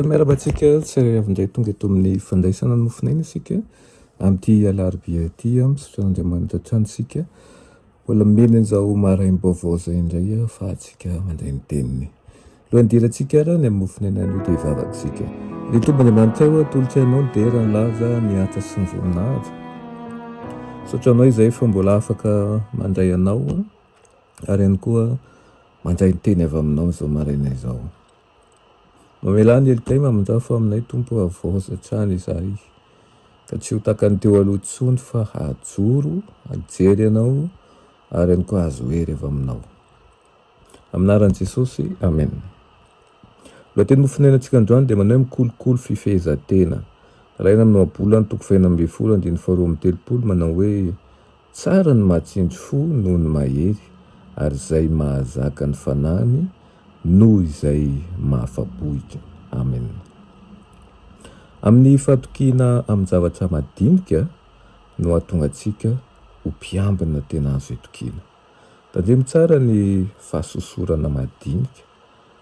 Miarabantsika tsy avindray tonga eto amin'ny fandraisana ny mofinaina isika amin'ity alarobia ty misaotra Andriamanitra trano isika mbola mena an'izao maraim-baovao zay indray fa atsika mandray ny teniny lohandirantsika ara ny amin'ny mofinaina io dia vavatsika ny tomba Andriamanitra io atolotra ianao ny dera ny laza ny atra sy ny voninahitra misaotra anao izay fa mbola afaka mandray anao ary ihany koa mandray ny teny avy aminao izao maraina izao. Mamelany elikay mamonjafo aminay tompo avoza trano izahay ka tsy ho takany teo aloha tsony fa hajoro hajery ianao ary ihany koa azo hery avy aminao aminaran'i Jesosy amen. Lohateny mofinainantsika androany dia manao mikolokolo fifehezan-tena raina amin'ny mabolany toko 2:24 manao hoe tsara ny mahatsinjo fo noho ny mahery ary izay mahazaka ny fanahiny noho izay mahafabohitra. Amen. Amin'ny fahatokiana amin'ny zavatra madinika no ahatonga antsika ho mpiambina tena azo itokiana. Tandremo tsara ny fahasosorana madinika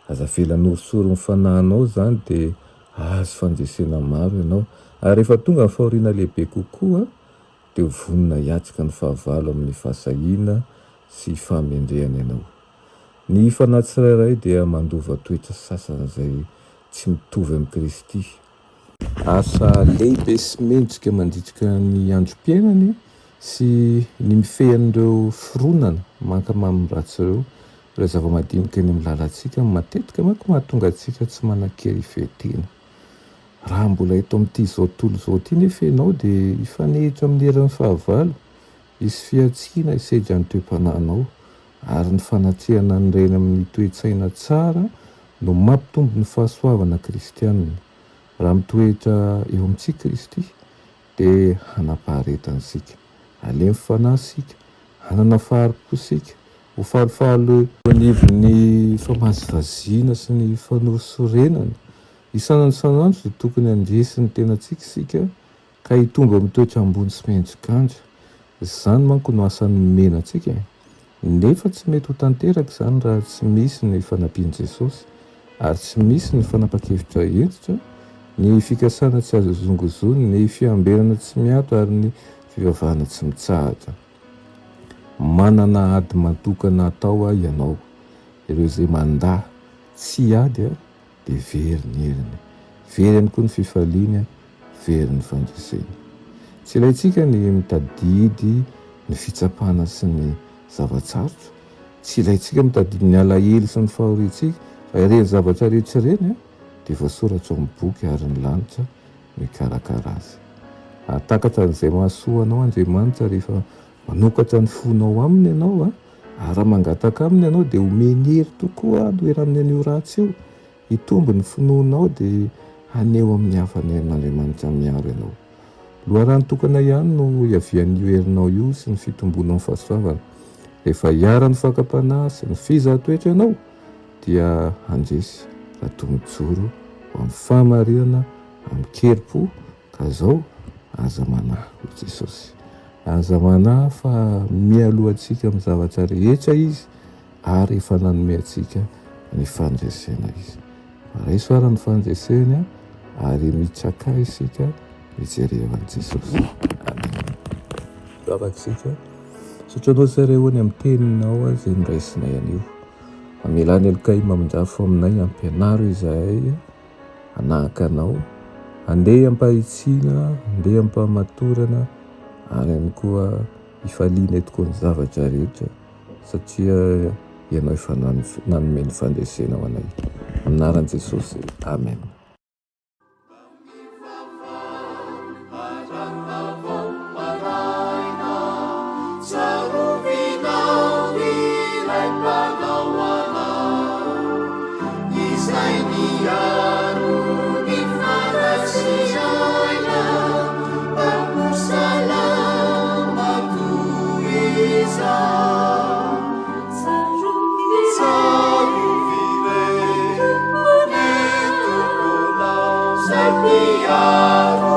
aza velany orosoro ny fanahinao zany dia azo fanjesena maro ianao ary rehefa tonga ny fahoriana lehibe kokoa dia vonona hiatrika ny fahavalo amin'ny fahasahiana sy fahamendrehana ianao. Ny fanahy tsirairay dia mandova toetra sasany izay tsy mitovy amin'ny Kristy. Asa lehibe sy mendrika mandritra ny androm-piainany sy ny mifehan'ireo fironana mankamamy ratsy ireo zava-madinika ny amin'ny lalantsika matetika manko mahatonga antsika tsy manan-kery fehitena. Raha mbola eto amin'ity zao tontolo izao ity nefa ianao dia hifanehitra amin'ny herin'ny fahavalo, hisy fiatsiana hisedra ny toe-panahinao ary ny fanatrehana ny reny amin'ny toe-tsaina tsara no mampitombo ny fahasoavana kristianina. Raha mitoetra eo amintsika Kristy dia hanapaharetana isika, alemy fanahy isika, hanana faharipo isika, ho falifaly anivon'ny famahazivaziana sy ny fanorosorenana. Isanandro dia tokony handresy ny tenantsika isika ka hitombo amin'ny toetra ambony sy mendrikandra. Izany manko no asan'ny menantsika nefa tsy mety ho tanteraka izany raha tsy misy ny fanampian'i Jesosy ary tsy misy ny fanapa-kevitra hentitra, ny fikasana tsy azo zongozony, ny fiambenana tsy miato ary ny fivavahana tsy mitsahatra. Manana ady manokana atao ianao, ireo izay mandahy tsy ady dia very ny heriny, very ihany koa ny fifaliany, very ny fandreseny. Tsy ilayntsika ny mitadidy ny fitsapana sy ny zavatsarotra, tsy ilayntsika mitadidy ny alahelo sy ny fahoriantsika fa ireny zavatra rehetra ireny dia voasoratra amin'ny boky ary ny lanitra mikarakara azy. Atakatra an'izay mahasoa anao Andriamanitra rehefa manokatra ny fonao aminy ianao ary raha mangataka aminy ianao dia omeny hery tokoa aloera amin'ny an'io ratsy io, hitombo ny finoanao dia haneo amin'ny hafany herin'Andriamanitra miaro ianao. Loharano tokana ihany no iavian'io herinao io sy ny fitombonao amin'ny fahasoavana. Rehefa hiara ny fakapanahy sy ny fizahan-toetra ianao dia handresy raha toa mijoro amin'ny fahamarinana, amin'ny keri-po ka zao aza manahy hoy Jesosy. Aza manahy fa mialohantsika amin'ny zavatra rehetra izy ary efa nanome antsika ny fandresena izy. Raisoara ny fandresena ary mitsakay isika mijerevan'i Jesosy. Amen. Vavatsika sotra anao zareo ny amin'ny teninao izay niraisinay anio. Mamelany elikay mamonjafo aminay ampianaro izahay hanahaka anao, andeha ampahitsiana, andeha ampahamatorana ary ihany koa hifaliana tokoa ny zavatra rehetra satria ianao efa nanome ny fandresena ho anay. Aminaran'i Jesosy. Amen. Sapiaro